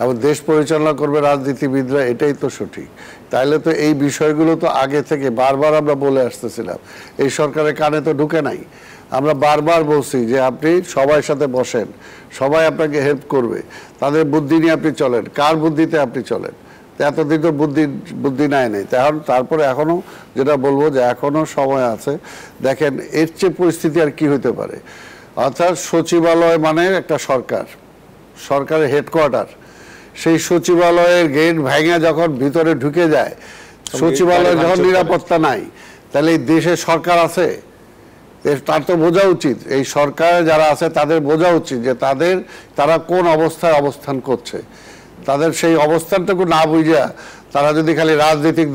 B: এবং দেশ পরিচালনা করবে রাজনীতিবিদরা, এটাই তো সঠিক। তাইলে তো এই বিষয়গুলো তো আগে থেকে বারবার আমরা বলে আসতেছিলাম, এই সরকারের কানে তো ঢুকে নাই। আমরা বারবার বলছি যে আপনি সবার সাথে বসেন, সবাই আপনাকে হেল্প করবে, তাদের বুদ্ধি নিয়ে আপনি চলেন, কার বুদ্ধিতে আপনি চলেন। এতদিন তো বুদ্ধি নেয় নেই। তারপরে এখনো যেটা বলবো যে এখনো সময় আছে। দেখেন এর চেয়ে পরিস্থিতি আর কি হতে পারে। অর্থাৎ সচিবালয় মানে একটা সরকারের হেডকোয়ার্টার, সেই সচিবালয়ের গেট ভেঙে যখন ভিতরে ঢুকে যায়, সচিবালয়ে যখন নিরাপত্তা নাই, তাহলে এই দেশে সরকার আছে? তার তো বোঝা উচিত, এই সরকার যারা আছে তাদের বোঝা উচিত যে তারা কোন অবস্থায় অবস্থান করছে। তাদের সেই অবস্থানটুকু না বুঝা তারা যদি খালি রাজনৈতিক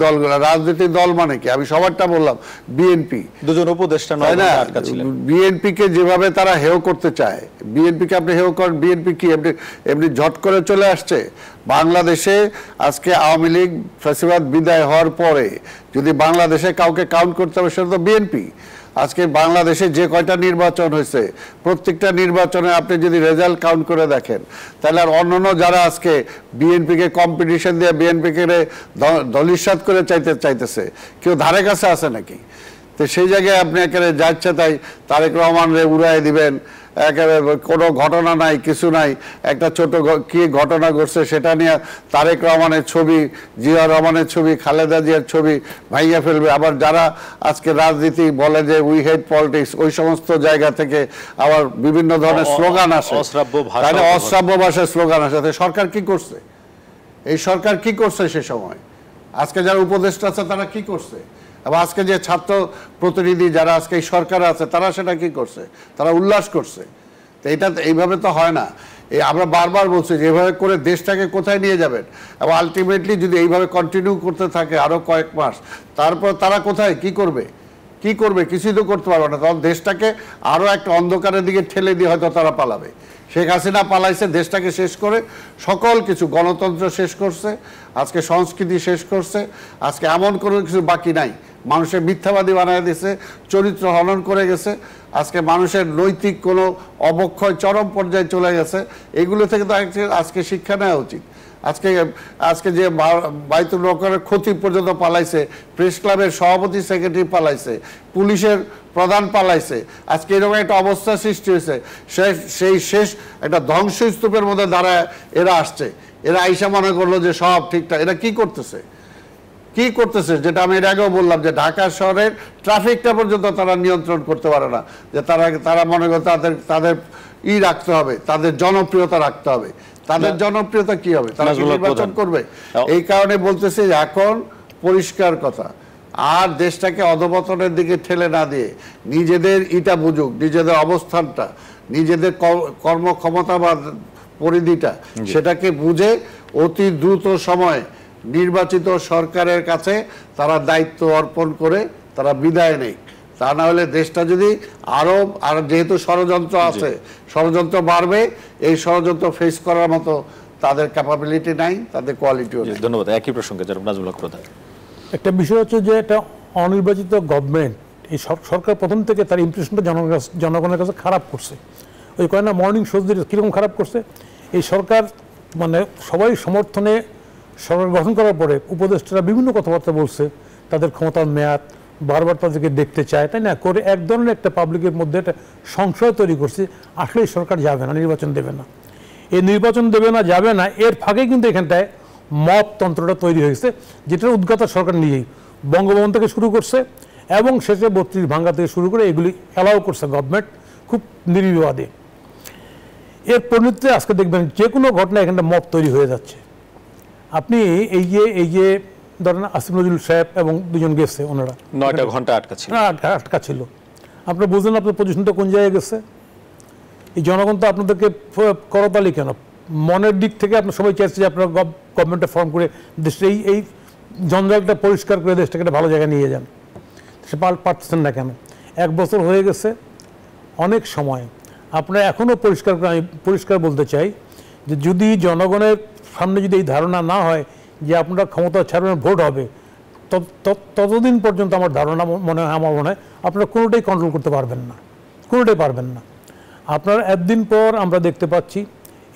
B: দল মানে কি, আমি সবারটা বললাম, বিএনপি,
A: 2জন উপদেষ্টা
B: বিএনপিকে যেভাবে তারা হেয় করতে চায়, বিএনপিকে আপনি হেয় করেন, বিএনপি কি এমনি ঝট করে চলে আসছে? বাংলাদেশে আজকে আওয়ামী লীগ ফ্যাসিবাদ বিদায় হওয়ার পরে যদি বাংলাদেশে কাউকে কাউন্ট করতে হবে সেটা তো বিএনপি। আজকে বাংলাদেশে যে কয়টা নির্বাচন হয়েছে প্রত্যেকটা নির্বাচনে আপনি যদি রেজাল্ট কাউন্ট করে দেখেন তাহলে আর অন্যান্য যারা আজকে বিএনপিকে কম্পিটিশন দিয়ে বিএনপিকে দলিসাৎ করে চাইতেছে কেউ ধারে কাছে আছে নাকি? তো সেই জায়গায় আপনি একেবারে যাচ্ছে তাই তারেক রহমানরে উড়াই দিবেন, একেবারে কোনো ঘটনা নাই কিছু নাই, একটা ছোট কি ঘটনা ঘটছে সেটা নিয়ে তারেক রহমানের ছবি, জিয়া রহমানের ছবি, খালেদা জিয়ার ছবি ভাইয়া ফেলবে। আবার যারা আজকে রাজনীতি বলে যে উই হেট পলিটিক্স, ওই সমস্ত জায়গা থেকে আবার বিভিন্ন ধরনের স্লোগান আসে, অশ্রাব্য ভাষায় স্লোগান আসে। সরকার কি করছে? এই সরকার কি করছে সে সময়? আজকে যারা উপদেষ্টা আছে তারা কি করছে? আবার আজকে যে ছাত্র প্রতিনিধি যারা আজকে এই সরকারে আছে তারা সেটা কি করছে? তারা উল্লাস করছে। তো এটা এইভাবে তো হয় না। আমরা বারবার বলছি যে এভাবে করে দেশটাকে কোথায় নিয়ে যাবেন, এবং আলটিমেটলি যদি এইভাবে কন্টিনিউ করতে থাকে আরো কয়েক মাস, তারপর তারা কোথায় কি করবে? কিছুই তো করতে পারবে না। তখন দেশটাকে আরো একটা অন্ধকারের দিকে ঠেলে দিয়ে হয়তো তারা পালাবে। শেখ হাসিনা পালাইছে দেশটাকে শেষ করে, সকল কিছু, গণতন্ত্র শেষ করছে, আজকে সংস্কৃতি শেষ করছে, আজকে এমন কোনো কিছু বাকি নাই। মানুষের মিথ্যাবাদী বানায় দিয়েছে, চরিত্র হনন করে গেছে, আজকে মানুষের নৈতিক কোনো অবক্ষয় চরম পর্যায়ে চলে গেছে। এগুলো থেকে তো আজকে শিক্ষা নেওয়া উচিত। আজকে যে বাইতুল রহমানের খতিব পর্যন্ত পালাইছে, প্রেস ক্লাবের সভাপতি সেক্রেটারি পালাইছে, পুলিশের প্রধান পালাইছে, আজকে এরকম একটা অবস্থা সৃষ্টি হয়েছে। সেই শেষ একটা ধ্বংসস্তূপের মধ্যে দাঁড়ায় এরা আসছে। এরা আইসা মনে করলো যে সব ঠিকঠাক। এরা কি করতেছে? যেটা আমি এর আগেও বললাম যে ঢাকা শহরের ট্রাফিকটা পর্যন্ত তারা নিয়ন্ত্রণ করতে পারে না। যে তারা মনে করে তাদের রাখতে হবে, তাদের জনপ্রিয়তা রাখতে হবে। তাদের জনপ্রিয়তা কি হবে? তারা নির্বাচন করবে। এই কারণে বলতেছি এখন পরিষ্কার কথা, আর দেশটাকে অধপতনের দিকে ঠেলে না দিয়ে নিজেদের বুঝুক, নিজেদের অবস্থানটা, নিজেদের কর্মক্ষমতা বা পরিধিটা, সেটাকে বুঝে অতি দ্রুত সময়ে নির্বাচিত সরকারের কাছে তারা দায়িত্ব অর্পণ করে তারা বিদায় নেই। তা না হলে দেশটা যদি আর যেহেতু ষড়যন্ত্র আছে, ষড়যন্ত্র বাড়বে, এই ষড়যন্ত্র ফেস করার মতো তাদের ক্যাপাবিলিটি নাই, তাদের কোয়ালিটিও নেই।
A: ধন্যবাদ। একই প্রসঙ্গে জনাব নাজমুল হক প্রধান,
D: একটা বিষয় হচ্ছে যে এটা অনির্বাচিত গভর্নমেন্ট, এই সরকার প্রথম থেকে তার ইমপ্রেশনটা জনগণের কাছে খারাপ করছে। ওই কয় না মর্নিং শোজ কীরকম খারাপ করছে, এই সরকার মানে সবাই সমর্থনে সরকার গঠন করার পরে উপদেষ্টারা বিভিন্ন কথাবার্তা বলছে, তাদের ক্ষমতার মেয়াদ বারবার তাদেরকে দেখতে চায়, তাই না, করে এক ধরনের একটা পাবলিকের মধ্যে একটা সংশয় তৈরি করছে আসলে এই সরকার যাবে না, নির্বাচন দেবে না। এই নির্বাচন দেবে না, যাবে না, এর ফাঁকে কিন্তু এখানটায় মব তন্ত্রটা তৈরি হয়েছে, যেটার উদ্ঘাতা সরকার নিজেই বঙ্গভবন থেকে শুরু করছে এবং শেষে 32 ভাঙ্গা থেকে শুরু করে এগুলি অ্যালাউ করছে গভর্নমেন্ট খুব নির্বিবাদে। এর পরিণতিতে আজকে দেখবেন যে কোনো ঘটনা এখানটা মব তৈরি হয়ে যাচ্ছে। আপনি এই যে ধরেন আসিফ নজরুল সাহেব এবং দুজন গেছে, ওনারা
A: 9টা ঘন্টা
D: আটকা ছিল। আপনারা বুঝলেন আপনার পজিশনটা কোন জায়গায় গেছে? এই জনগণ তো আপনাদেরকে করতালি কেন? মনের দিক থেকে আপনার সবাই চাইছে যে আপনারা গভর্নমেন্টে ফর্ম করে দেশটা এই জঞ্জালটা পরিষ্কার করে দেশটাকে একটা ভালো জায়গায় নিয়ে যান। সে পারতেছেন না কেন? 1 বছর হয়ে গেছে, অনেক সময়। আপনারা এখনও পরিষ্কার করে, আমি পরিষ্কার বলতে চাই যে যদি জনগণের সামনে যদি এই ধারণা না হয় যে আপনারা ক্ষমতা ছাড়বেন, ভোট হবে, ততদিন পর্যন্ত আমার মনে হয় আপনারা কোনোটাই কন্ট্রোল করতে পারবেন না, কোনোটাই পারবেন না। আপনারা একদিন পর আমরা দেখতে পাচ্ছি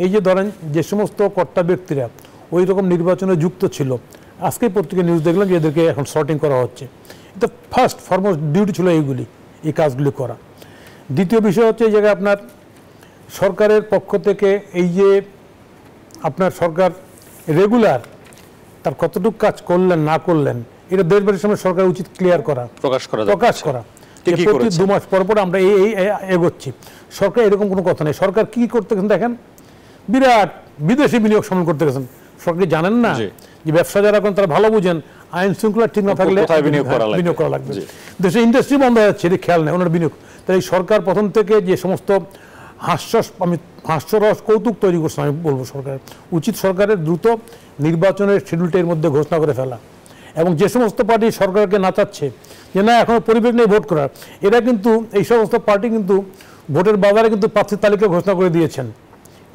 D: এই যে ধরেন যে সমস্ত কর্তা ব্যক্তিরা ওই রকম নির্বাচনে যুক্ত ছিল, আজকে পত্রিকা নিউজ দেখলাম যে এদেরকে এখন সর্টিং করা হচ্ছে। এটা ফার্স্ট ফরমোস্ট ডিউটি ছিল এই কাজগুলি করা। দ্বিতীয় বিষয় হচ্ছে এই জায়গায় আপনার সরকারের পক্ষ থেকে এই যে আপনার সরকার রেগুলার তার কতটুকু কাজ করলেন না করলেন, এটা দেশবাসীর সামনে সরকার উচিত ক্লিয়ার করা, প্রকাশ করা। প্রতি 2 মাস পর পর আমরা এই এগোচ্ছি। সরকার এরকম কোনো কথা নেই। সরকার কি করতে গেছেন দেখেন, বিরাট বিদেশি বিনিয়োগ সামনে করতে গেছেন। সরকার জানেন না যে ব্যবসা যারা করেন তারা ভালো বুঝেন, আইন শৃঙ্খলা ঠিক না থাকলে বিনিয়োগ করা লাগবে। দেশে ইন্ডাস্ট্রি বন্ধ হয়ে যাচ্ছে, এটি খেয়াল নেই ওনার বিনিয়োগ। তাই এই সরকার প্রথম থেকে যে সমস্ত হাস্যরস কৌতুক তৈরি করছে, আমি বলবো সরকারের উচিত সরকারের দ্রুত নির্বাচনের শিডিউলটার মধ্যে ঘোষণা করে ফেলা। এবং যে সমস্ত পার্টি সরকারকে নাচাচ্ছে যে না এখনো পরিবেশ নেই ভোট করার, এরা কিন্তু এই সমস্ত পার্টি কিন্তু ভোটের বাজারে কিন্তু প্রার্থীর তালিকা ঘোষণা করে দিয়েছেন,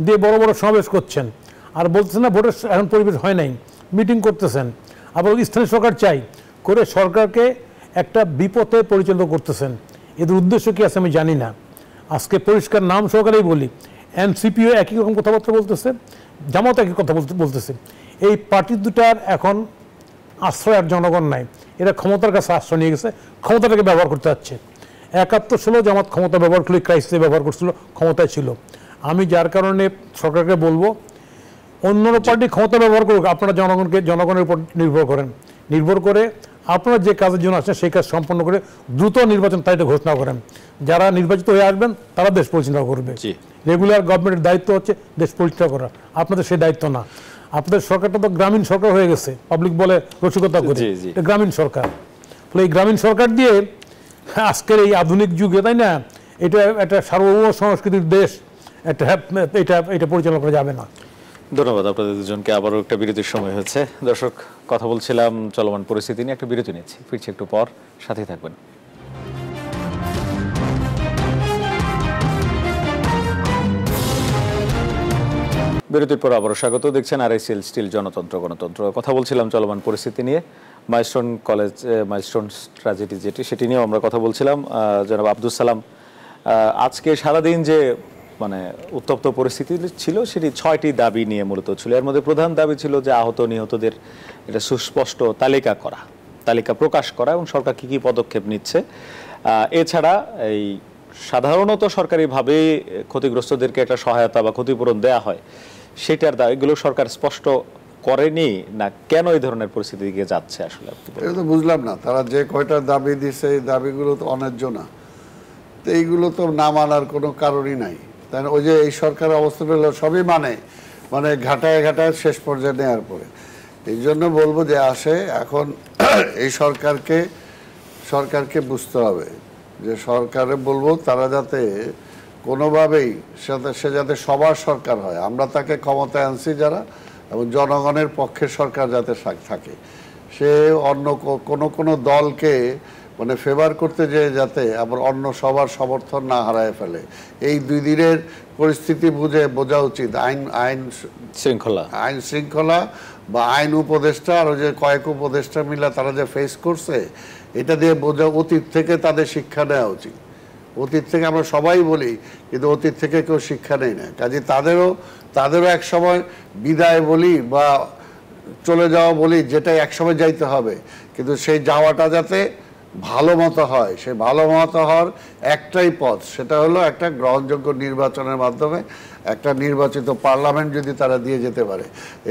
D: দিয়ে বড় বড় সমাবেশ করছেন, আর বলতেছেন না ভোটের এখন পরিবেশ হয় নাই, মিটিং করতেছেন, আবার স্থানীয় সরকার চাই করে সরকারকে একটা বিপথে পরিচালিত করতেছেন। এদের উদ্দেশ্য কি আছে আমি জানি না। আজকে পরিষ্কার নাম সহকারেই বলি, এনসিপিও একই রকম কথাবার্তা বলতেছে, জামাত একই কথা বলতেছে। এই পার্টি দুটার এখন আশ্রয় আর জনগণ নাই, এরা ক্ষমতার কাছে আশ্রয় নিয়ে গেছে, ক্ষমতাটাকে ব্যবহার করতে যাচ্ছে। 71 সালেও জামাত ক্ষমতা ব্যবহার করলে ক্রাইসিসে ব্যবহার করছিল, ক্ষমতায় ছিল। আমি যার কারণে সরকারকে বলবো অন্য পার্টি ক্ষমতা ব্যবহার করুক, আপনারা জনগণের উপর নির্ভর করে আপনারা যে কাজের জন্য আসছেন সেই কাজ সম্পন্ন করে দ্রুত নির্বাচন তারিখটা ঘোষণা করেন। যারা নির্বাচিত হয়ে আসবেন তারা দেশ পরিচালনা করবে। রেগুলার গভর্নমেন্টের দায়িত্ব হচ্ছে দেশ পরিচালনা করা, আপনাদের সেই দায়িত্ব না। আপনাদের সরকারটা তো গ্রামীণ সরকার হয়ে গেছে, পাবলিক বলে রসিকতা করে, এটা গ্রামীণ সরকার। ফলে এই গ্রামীণ সরকার দিয়ে আজকের এই আধুনিক যুগে, তাই না, এটা একটা সার্বভৌম সংস্কৃতির দেশ, এটা পরিচালনা করা যাবে না।
A: ধন্যবাদ আপনাদের দুজনকে। আবারও একটা বিরতির সময় হয়েছে। দর্শক, কথা বলছিলাম চলমান পরিস্থিতি নিয়ে, একটা বিরতি নিচ্ছি, ফিরছি একটু পর, সাথেই থাকবেন। বিরতির পর আবারও স্বাগত। দেখছেন আরআইসিএল স্টিল জনতন্ত্র গণতন্ত্র। কথা বলছিলাম চলমান পরিস্থিতি নিয়ে, মাইলস্টোন কলেজ, মাইলস্টোন ট্র্যাজেডি সেটি নিয়েও আমরা কথা বলছিলাম। জনাব আব্দুল সালাম, আজকে সারাদিন যে মানে উত্তপ্ত পরিস্থিতি ছিল সেটি 6টি দাবি নিয়ে মূলত ছিল। এর মধ্যে প্রধান দাবি ছিল যে আহত নিহতদের এটা সুস্পষ্ট তালিকা প্রকাশ করা এবং সরকার কি কি পদক্ষেপ নিচ্ছে। এছাড়া এই সাধারণত সরকারিভাবে ক্ষতিগ্রস্তদেরকে একটা সহায়তা বা ক্ষতিপূরণ দেয়া হয়, সেটার দাবি এগুলো সরকার স্পষ্ট করেনি না, কেন এই ধরনের পরিস্থিতির দিকে যাচ্ছে আসলে?
B: এটা তো বুঝলাম না, তারা যে কয়টা দাবি দিছে এই দাবিগুলো তো অন্যায্য না, তো এইগুলো তো না মানার কোনো কারণই নাই। তাই ওই যে এই সরকারের অবস্থাটা হলো সবই মানে ঘাটায় শেষ পর্যায়ে নেওয়ার পরে। এই জন্য বলবো যে এখন এই সরকারকে বুঝতে হবে যে সরকারে বলবো তারা যাতে কোনোভাবেই সে যাতে সবার সরকার হয়। আমরা তাকে ক্ষমতায় আনছি যারা, এবং জনগণের পক্ষের সরকার যাতে থাকে, সে অন্য কোনো দলকে মানে ফেভার করতে যেয়ে যাতে আবার অন্য সবার সমর্থন না হারায় ফেলে। এই 2 দিনের পরিস্থিতি বোঝা উচিত। আইন শৃঙ্খলা বা আইন উপদেষ্টা আর ওই যে কয়েক উপদেষ্টা মিলে তারা যে ফেস করছে, এটা দিয়ে বোঝা অতীত থেকে তাদের শিক্ষা নেওয়া উচিত। অতীত থেকে আমরা সবাই বলি, কিন্তু অতীত থেকে কেউ শিক্ষা নেয় না। কাজে তাদেরও এক সময় বিদায় বলি বা চলে যাওয়া বলি, যেটাই এক সময় যাইতে হবে, কিন্তু সেই যাওয়াটা যাতে ভালো মতো হয়। সেই ভালো মতো হওয়ার একটাই পথ, সেটা হলো একটা গ্রহণযোগ্য নির্বাচনের মাধ্যমে একটা নির্বাচিত পার্লামেন্ট যদি তারা দিয়ে যেতে পারে।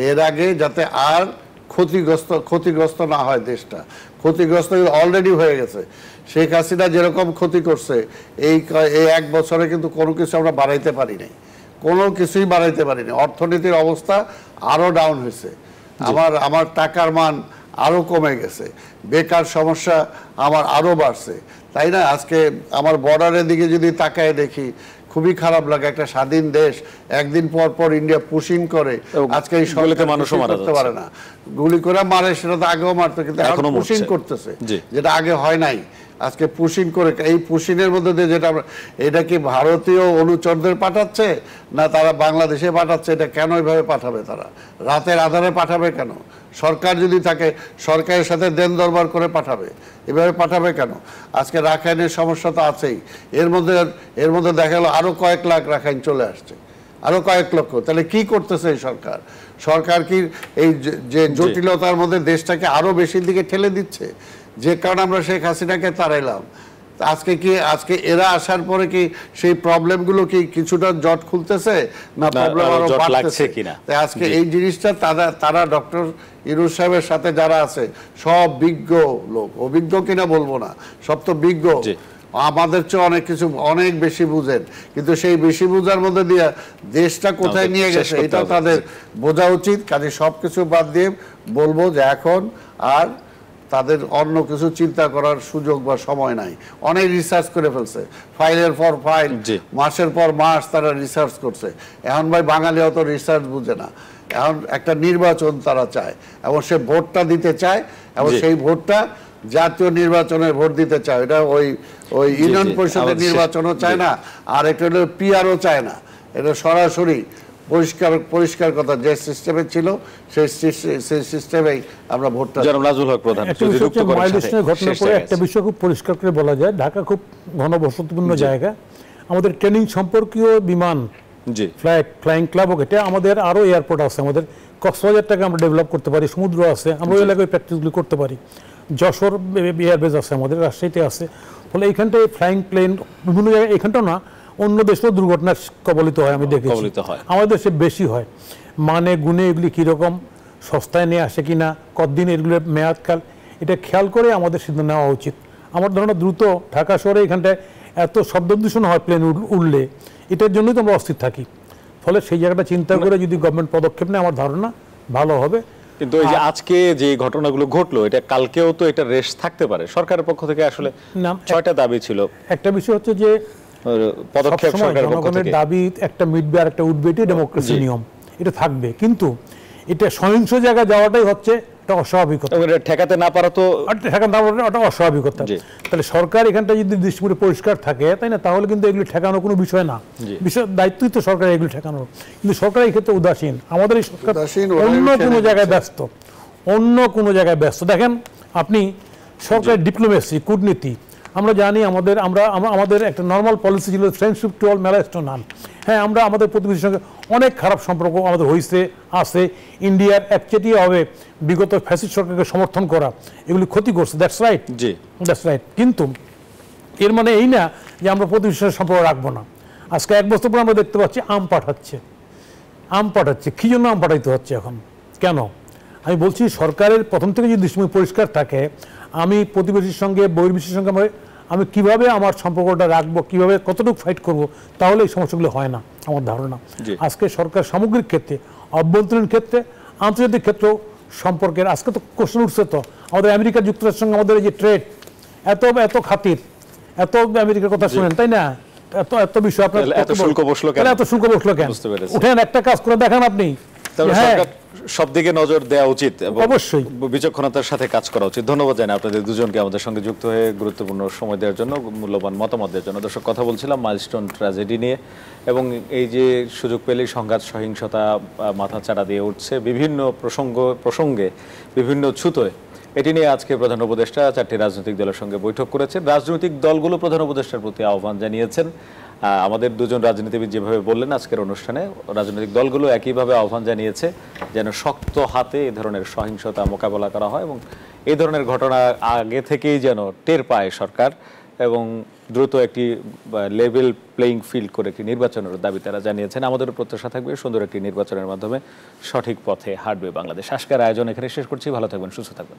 B: এর আগে যাতে আর ক্ষতিগ্রস্ত না হয় দেশটা। ক্ষতিগ্রস্ত অলরেডি হয়ে গেছে। শেখ হাসিনা যেরকম ক্ষতি করছে এই 1 বছরে কিন্তু কোনো কিছু আমরা বাড়াইতে পারি নাই, কোনো কিছুই বাড়াইতে পারিনি। অর্থনীতির অবস্থা আরও ডাউন হয়েছে, আমার টাকার মান আরও কমে গেছে, বেকার সমস্যা আমার আরও বাড়ছে, তাই না? আজকে আমার বর্ডারের দিকে যদি তাকায় দেখি খুবই খারাপ লাগে। একটা স্বাধীন দেশ, একদিন পর ইন্ডিয়া পুশিং করে, আজকে এই সরকার মানুষও করতে পারে না, গুলি করে মারে। সেটা তো আগেও মারতো, কিন্তু এখন পুশিং করতেছে, যেটা আগে হয় নাই। আজকে পুশিং করে, এই পুশিংয়ের মধ্যে দিয়ে যেটা এটা কি ভারতীয় অনুচরদের পাঠাচ্ছে না তারা বাংলাদেশে পাঠাচ্ছে? এটা কেন এইভাবে পাঠাবে? তারা রাতের আধারে পাঠাবে কেন? সরকার যদি থাকে সরকারের সাথে দেন দরবার করে পাঠাবে, এভাবে পাঠাবে কেন? আজকে রাখাইনের সমস্যা তো আছেই, এর মধ্যে দেখা গেল আরো কয়েক লাখ রাখাইন চলে আসছে, আরো কয়েক লক্ষ। তাহলে কি করতেছে এই সরকার কি এই যে জটিলতার মধ্যে দেশটাকে আরো বেশির দিকে ঠেলে দিচ্ছে? যে কারণে আমরা শেখ হাসিনাকে তাড়াইলাম। আজকে এরা আসার পরে কি সেই প্রবলেমগুলো কি কিছুটা জট খুলতেছে না প্রবলেম আরো বাড়তেছে কিনা? আজকে এই জিনিসটা তারা ডক্টর ইউনূস সাহেবের সাথে যারা আছে সব বিজ্ঞ লোক, অভিজ্ঞ কিনা বলবো না, সব তো বিজ্ঞ, আমাদের চেয়ে অনেক বেশি বুঝেন, কিন্তু সেই বেশি বুঝার মধ্যে দিয়ে দেশটা কোথায় নিয়ে গেছে এটা তাদের বোঝা উচিত। কাজে সবকিছু বাদ দিয়ে বলবো যে এখন আর তাদের অন্য কিছু চিন্তা করার সুযোগ বা সময় নাই। অনেক রিসার্চ করে ফেলছে, ফাইলের পর ফাইল, মাসের পর মাস তারা রিসার্চ করছে। এখন ভাই বাঙালি অত রিসার্চ বুঝে না, এখন একটা নির্বাচন তারা চায় এবং সে ভোটটা দিতে চায় এবং সেই ভোটটা জাতীয় নির্বাচনে ভোট দিতে চায়। এটা ওই ইউনিয়ন পরিষদের নির্বাচনও চায় না, আর একটা হলো পিআরও চায় না, এটা সরাসরি পরিষ্কার কথা, যে সিস্টেমে ছিল সেই সিস্টেমেই আমরা ভোটটা।
A: জনাব নাজমুল হক প্রধান
D: একটা বিষয় হচ্ছে মাইলস্টোনের ঘটনার পরে একটা বিষয় খুব পরিষ্কার করে বলা যায়, ঢাকা খুব ঘনবসতিপূর্ণ জায়গা, আমাদের ট্রেনিং সম্পর্কীয় বিমান
A: জি
D: ফ্লাইং ক্লাব, এটা আমাদের আরও এয়ারপোর্ট আছে, আমাদের কক্সবাজারটাকে আমরা ডেভেলপ করতে পারি, সমুদ্র আছে, আমরা ওই এলাকায় প্র্যাকটিসগুলি করতে পারি, যশোর এয়ারবেস আছে আমাদের, রাজশাহীতে আছে, ফলে এইখানটায় ফ্লাইং প্লেন বিভিন্ন জায়গায়, এখানটাও না অন্য দেশেও দুর্ঘটনার কবলিত হয়, আমি দেখেছি আমাদের দেশে বেশি হয়। মানে গুণে এগুলি কীরকম সস্তায় নিয়ে আসে কিনা, কতদিন এগুলোর মেয়াদকাল, এটা খেয়াল করে আমাদের সিদ্ধান্ত নেওয়া উচিত। আমার ধারণা দ্রুত ঢাকা শহরে এখানটায় এত শব্দ দূষণ হয় প্লেন উড়লে, এটার জন্যই তো আমরা অস্থির থাকি, ফলে সেই জায়গাটা চিন্তা করে যদি গভর্নমেন্ট পদক্ষেপ নেয় আমার ধারণা ভালো হবে।
A: কিন্তু এই যে আজকে যে ঘটনাগুলো ঘটলো, এটা কালকেও তো এটা রেশ থাকতে পারে সরকারের পক্ষ থেকে। আসলে 6টা দাবি ছিল,
D: একটা বিষয় হচ্ছে যে
A: পদক্ষেপ সরকারের পক্ষ থেকে,
D: দাবি একটা মিটবে আর একটা উঠবে, এটাই ডেমোক্রেসি নিয়ম, এটা থাকবে, কিন্তু এটা সহিংস জায়গায় যাওয়াটাই হচ্ছে একটা অস্বাভাবিকতা,
A: ঠেকাতে না পারা তো
D: ওটা অস্বাভাবিকতা। তাহলে সরকার এখানটা যদি দৃষ্টিপুরে পরিষ্কার থাকে, তাই না, তাহলে কিন্তু এগুলি ঠেকানো কোনো বিষয় না, বিষয় দায়িত্বই তো সরকার এগুলি ঠেকানোর, কিন্তু সরকার এই ক্ষেত্রে উদাসীন। আমাদের এই সরকার অন্য কোনো জায়গায় ব্যস্ত, অন্য কোনো জায়গায় ব্যস্ত। দেখেন আপনি সরকারের ডিপ্লোমেসি, কূটনীতি, আমরা জানি আমাদের একটা নর্মাল পলিসি ছিল friendship to all malice to none. হ্যাঁ, আমরা আমাদের প্রতিবেশীর সঙ্গে অনেক খারাপ সম্পর্ক আমাদের হয়েছে, আছে। ইন্ডিয়ার একচেটিয়া হবে বিগত ফ্যাসিস্ট সরকারকে সমর্থন করা, এগুলি ক্ষতি করছে, that's right, G that's right. কিন্তু এর মানে এই না যে আমরা প্রতিবেশীর সম্পর্ক রাখবো না। আজকে 1 বছর পর আমরা দেখতে পাচ্ছি আম পাঠাচ্ছে। কী জন্য আম পাঠাইতে হচ্ছে এখন, কেন? আমি বলছি সরকারের প্রথম থেকে যদি দৃষ্টিভঙ্গি পরিষ্কার থাকে, আমি প্রতিবেশীর সঙ্গে বহির্বিশ্বের সঙ্গে আমি কিভাবে আমার সম্পর্কটা রাখবো, কিভাবে কতটুকু ফাইট করব, তাহলে এই সমস্যাগুলো হয় না আমার ধারণা। আজকে সরকার সামগ্রিক ক্ষেত্রে, অভ্যন্তরীণ ক্ষেত্রে, আন্তর্জাতিক ক্ষেত্র সম্পর্কের আজকে তো কোশ্চেন উঠছে, তো আমাদের আমেরিকা যুক্তরাষ্ট্রের সঙ্গে আমাদের এই যে ট্রেড, এত খাতির, এত আমেরিকার কথা শুনেন, তাই না, এত বিষয় আপনার এত শুল্ক বসলো কেন? উঠেন একটা কাজ করে দেখান আপনি,
A: সব দিকে নজর দেওয়া উচিত, অবশ্যই বিচক্ষণতার সাথে কাজ করা উচিত। ধন্যবাদ জানাই আপনাদের দুজনকে আমাদের সঙ্গে যুক্ত হয়ে গুরুত্বপূর্ণ সময় দেওয়ার জন্য, মূল্যবান মতামত দেওয়ার জন্য। দর্শক, কথা বলছিলাম মাইলস্টোন ট্র্যাজেডি নিয়ে, এবং এই যে সুযোগ পেলেই সংঘাত সহিংসতা মাথাচাড়া দিয়ে উঠছে বিভিন্ন প্রসঙ্গে, বিভিন্ন ছুতোয়, এটি নিয়ে আজকে প্রধান উপদেষ্টা 4টি রাজনৈতিক দলের সঙ্গে বৈঠক করেছেন। রাজনৈতিক দলগুলো প্রধান উপদেষ্টার প্রতি আহ্বান জানিয়েছেন। আমাদের দুজন রাজনীতিবিদ যেভাবে বললেন আজকের অনুষ্ঠানে, রাজনৈতিক দলগুলো একইভাবে আহ্বান জানিয়েছে যেন শক্ত হাতে এই ধরনের সহিংসতা মোকাবেলা করা হয়, এবং এই ধরনের ঘটনা আগে থেকেই যেন টের পায় সরকার, এবং দ্রুত একটি লেভেল প্লেইং ফিল্ড করে একটি নির্বাচনের দাবি তারা জানিয়েছেন। আমাদেরও প্রত্যাশা থাকবে সুন্দর একটি নির্বাচনের মাধ্যমে সঠিক পথে হাঁটবে বাংলাদেশ। আজকের আয়োজন এখানে শেষ করছি। ভালো থাকবেন, সুস্থ থাকবেন।